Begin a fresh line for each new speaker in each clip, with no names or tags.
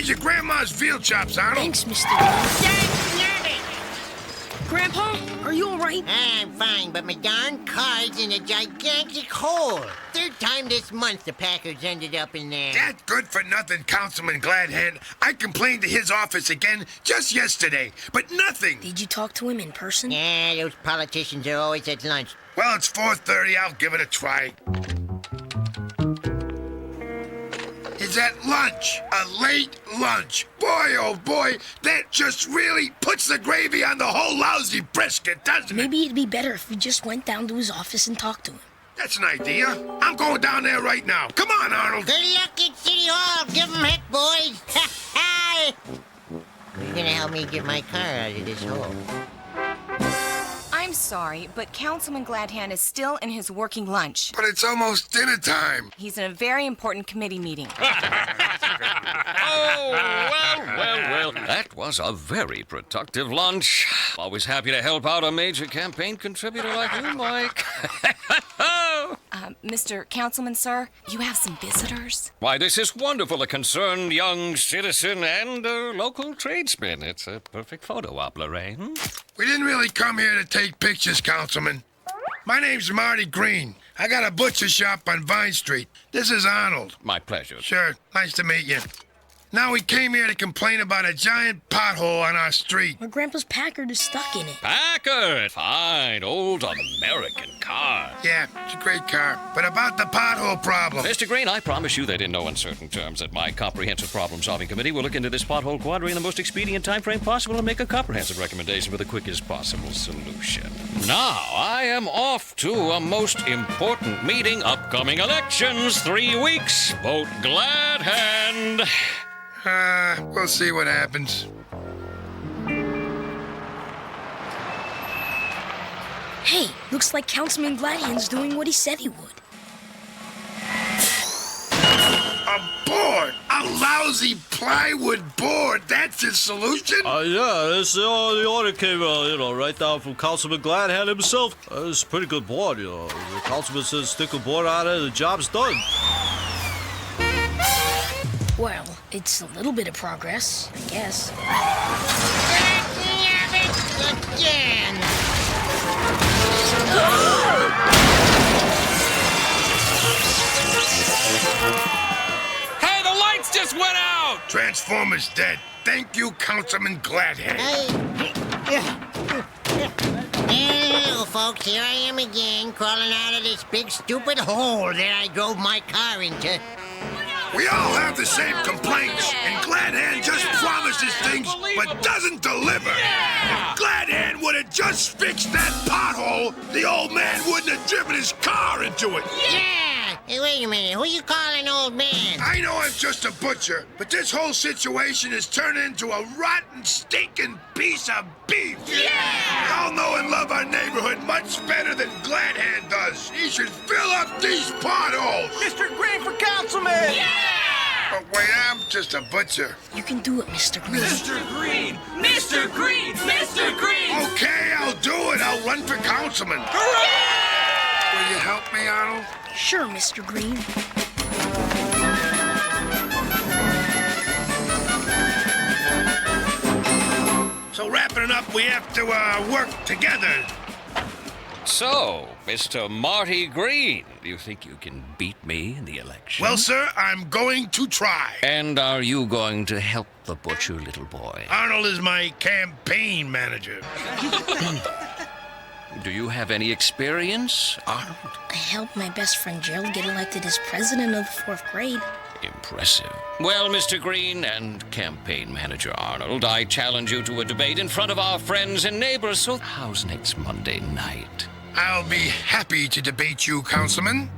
Here's your grandma's veal chops, Arnold.
Thanks, Mr. Green. Grandpa, are you all right?
I'm fine, but my darn car's in a gigantic hole. Third time this month the Packers ended up in there.
That good-for-nothing Councilman Gladhand. I complained to his office again just yesterday, but nothing.
Did you talk to him in person?
Yeah, those politicians are always at lunch.
Well, it's 4:30. I'll give it a try. It's at lunch. A late lunch. Boy, oh boy, that just really puts the gravy on the whole lousy brisket, doesn't it?
Maybe it'd be better if we just went down to his office and talked to him.
That's an idea. I'm going down there right now. Come on, Arnold.
Good luck at City Hall. Give 'em heck, boys. You're gonna help me get my car out of this hole.
I'm sorry, but Councilman Gladhand is still in his working lunch.
But it's almost dinner time.
He's in a very important committee meeting.
Oh, well. That was a very productive lunch. Always happy to help out a major campaign contributor like you, Mike.
Mr. Councilman, sir, you have some visitors?
Why, this is wonderful. A concerned young citizen and a local tradesman. It's a perfect photo op, Lorraine.
We didn't really come here to take pictures, Councilman. My name's Marty Green. I got a butcher shop on Vine Street. This is Arnold.
My pleasure.
Sure, nice to meet you. Now we came here to complain about a giant pothole on our street.
My grandpa's Packard is stuck in it.
Packard! Fine, old American car.
Yeah, it's a great car. But about the pothole problem.
Mr. Green, I promise you that in no uncertain terms that my comprehensive problem-solving committee will look into this pothole quandary in the most expedient time frame possible and make a comprehensive recommendation for the quickest possible solution. Now, I am off to a most important meeting, upcoming elections, 3 weeks. Vote Gladhand.
We'll see what happens.
Hey, looks like Councilman Gladhand's doing what he said he would.
A board! A lousy plywood board! That's his solution?
Yeah, the order came, right down from Councilman Gladhand himself. It's a pretty good board, The councilman says stick a board on it, the job's done.
Well, it's a little bit of progress, I guess.
Again.
Hey, the lights just went out!
Transformer's dead. Thank you, Councilman Gladhand.
Hello, folks. Here I am again, crawling out of this big stupid hole that I drove my car into.
We all have the same complaints, and Gladhand just promises things but doesn't deliver. If Gladhand would have just fixed that pothole, the old man wouldn't have driven his car into it.
Yeah! Hey, wait a minute. Who you calling old man?
I know I'm just a butcher, but this whole situation has turned into a rotten, stinking piece of beef. Yeah! We all know and love our neighborhood much better than Gladhand does. He should fill up these potholes.
Mr. Green for councilman! Yeah!
But wait, I'm just a butcher.
You can do it, Mr. Green.
Mr. Green! Mr. Green! Mr. Green!
Okay, I'll do it. I'll run for councilman.
Hooray!
Will you help me, Arnold?
Sure, Mr. Green.
So wrapping it up, we have to work together.
So, Mr. Marty Green, do you think you can beat me in the election?
Well, sir, I'm going to try.
And are you going to help the butcher, little boy?
Arnold is my campaign manager.
Do you have any experience, Arnold?
I helped my best friend Gerald get elected as president of the 4th grade.
Impressive. Well, Mr. Green and campaign manager Arnold, I challenge you to a debate in front of our friends and neighbors. So how's next Monday night?
I'll be happy to debate you, Councilman.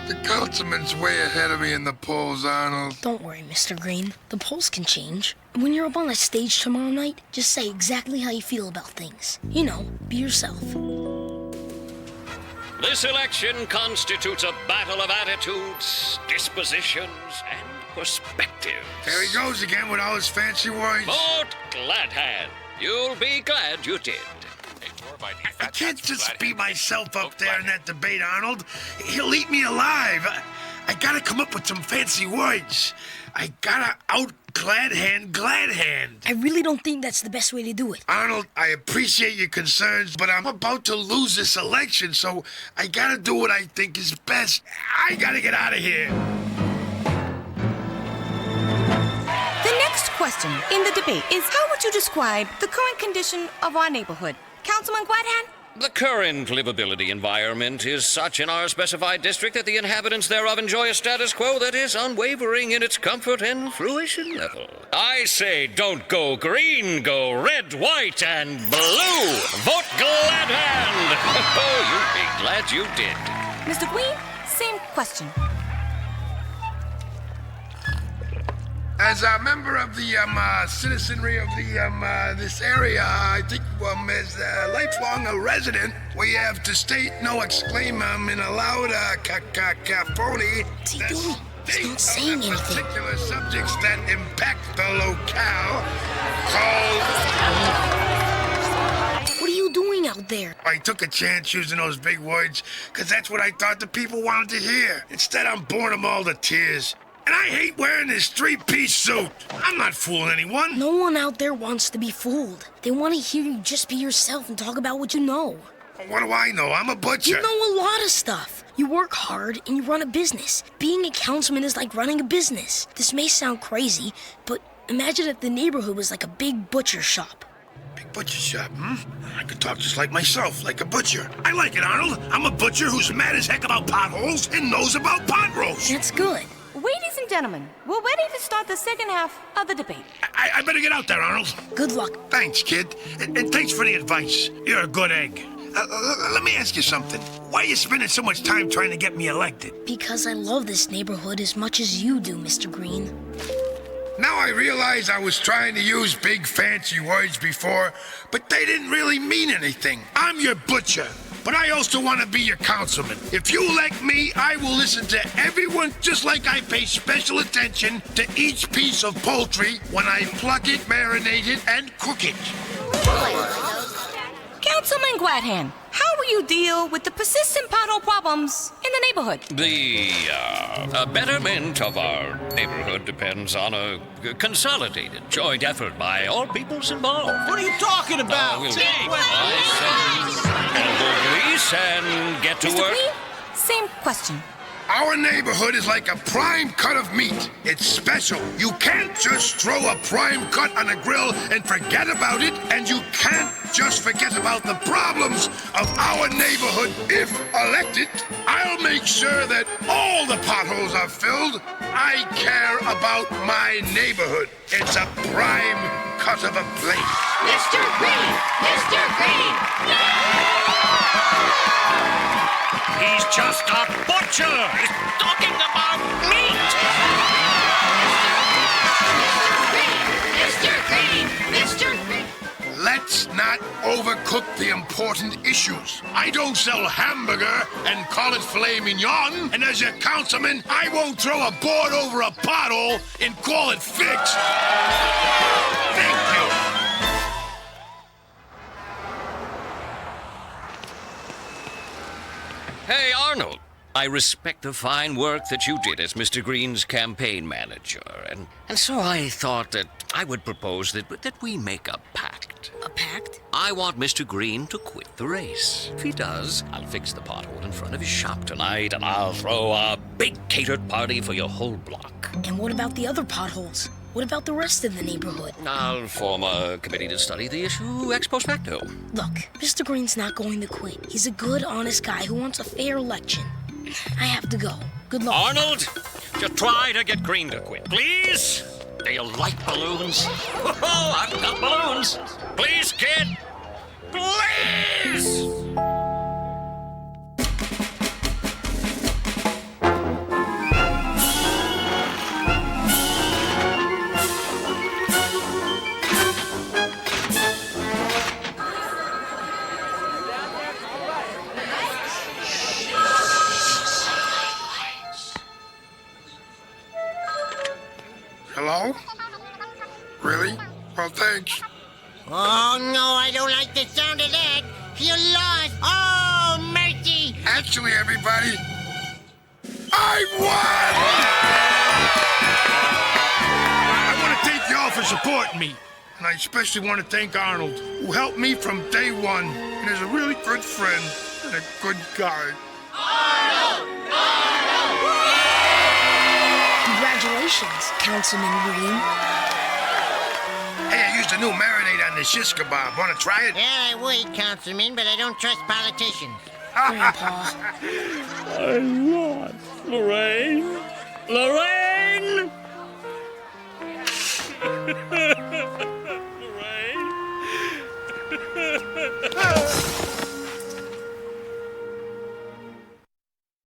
The Councilman's way ahead of me in the polls, Arnold.
Don't worry, Mr. Green. The polls can change. And when you're up on a stage tomorrow night, just say exactly how you feel about things. You know, be yourself.
This election constitutes a battle of attitudes, dispositions, and perspectives.
There he goes again with all his fancy words.
Vote Gladhand. You'll be glad you did.
I can't just be myself up there in that debate, Arnold. He'll eat me alive. I gotta come up with some fancy words. I gotta out-Gladhand Gladhand.
I really don't think that's the best way to do it.
Arnold, I appreciate your concerns, but I'm about to lose this election, so I gotta do what I think is best. I gotta get out of here.
The next question in the debate is, how would you describe the current condition of our neighborhood? Councilman Gladhand?
The current livability environment is such in our specified district that the inhabitants thereof enjoy a status quo that is unwavering in its comfort and fruition level. I say don't go green, go red, white, and blue. Vote Gladhand! Oh, you'll be glad you did.
Mr. Green, same question.
As a member of the citizenry of the this area, I think as a lifelong resident, we have to state no exclaim in a loud cacophony.
What's he doing? He's not saying anything.
Particular subjects that impact the locale called.
What are you doing out there?
I took a chance using those big words, because that's what I thought the people wanted to hear. Instead, I'm boring them all to tears. And I hate wearing this three-piece suit. I'm not fooling anyone.
No one out there wants to be fooled. They want to hear you just be yourself and talk about what you know.
What do I know? I'm a butcher.
You know a lot of stuff. You work hard and you run a business. Being a councilman is like running a business. This may sound crazy, but imagine if the neighborhood was like a big butcher shop.
Big butcher shop, I could talk just like myself, like a butcher. I like it, Arnold. I'm a butcher who's mad as heck about potholes and knows about pot roast.
That's good.
Ladies and gentlemen, we're ready to start the second half of the debate.
I better get out there, Arnold.
Good luck.
Thanks, kid. And thanks for the advice. You're a good egg. Let me ask you something. Why are you spending so much time trying to get me elected?
Because I love this neighborhood as much as you do, Mr. Green.
Now I realize I was trying to use big fancy words before, but they didn't really mean anything. I'm your butcher, but I also want to be your councilman. If you elect me, I will listen to everyone just like I pay special attention to each piece of poultry when I pluck it, marinate it, and cook it.
Councilman Gladhand, how will you deal with the persistent pothole problems in the neighborhood?
The betterment of our neighborhood depends on a consolidated, joint effort by all peoples involved.
What are you talking about?
We'll elbow grease and get to
Mr.
work.
Green, same question.
Our neighborhood is like a prime cut of meat. It's special. You can't just throw a prime cut on a grill and forget about it, and you can't just forget about the problems of our neighborhood. If elected, I'll make sure that all the potholes are filled. I care about my neighborhood. It's a prime cut of a plate.
Mr. Green! Mr. Green!
He's just a butcher. He's talking about meat.
Mr. Green! Mr. Green!
Let's not overcook the important issues. I don't sell hamburger and call it filet mignon. And as a councilman, I won't throw a board over a pothole and call it fixed. Thank you.
Hey, Arnold. I respect the fine work that you did as Mr. Green's campaign manager, and so I thought that I would propose that we make a pact.
A pact?
I want Mr. Green to quit the race. If he does, I'll fix the pothole in front of his shop tonight, and I'll throw a big catered party for your whole block.
And what about the other potholes? What about the rest of the neighborhood?
I'll form a committee to study the issue ex post facto.
Look, Mr. Green's not going to quit. He's a good, honest guy who wants a fair election. I have to go. Good luck.
Arnold, just try to get Green to quit, please. Do you like balloons? Oh, I've got balloons. Please, kid. Please!
Hello? Really? Well, thanks.
Oh, no, I don't like the sound of that. You lost. Oh, mercy.
Actually, everybody, I won! I want to thank y'all for supporting me. And I especially want to thank Arnold, who helped me from day one and is a really good friend and a good guy.
Congratulations, Councilman Green.
Hey, I used a new marinade on the shish kebab. Want to try it?
Yeah, I would, Councilman, but I don't trust politicians.
Grandpa.
I lost. Lorraine? Lorraine? Lorraine?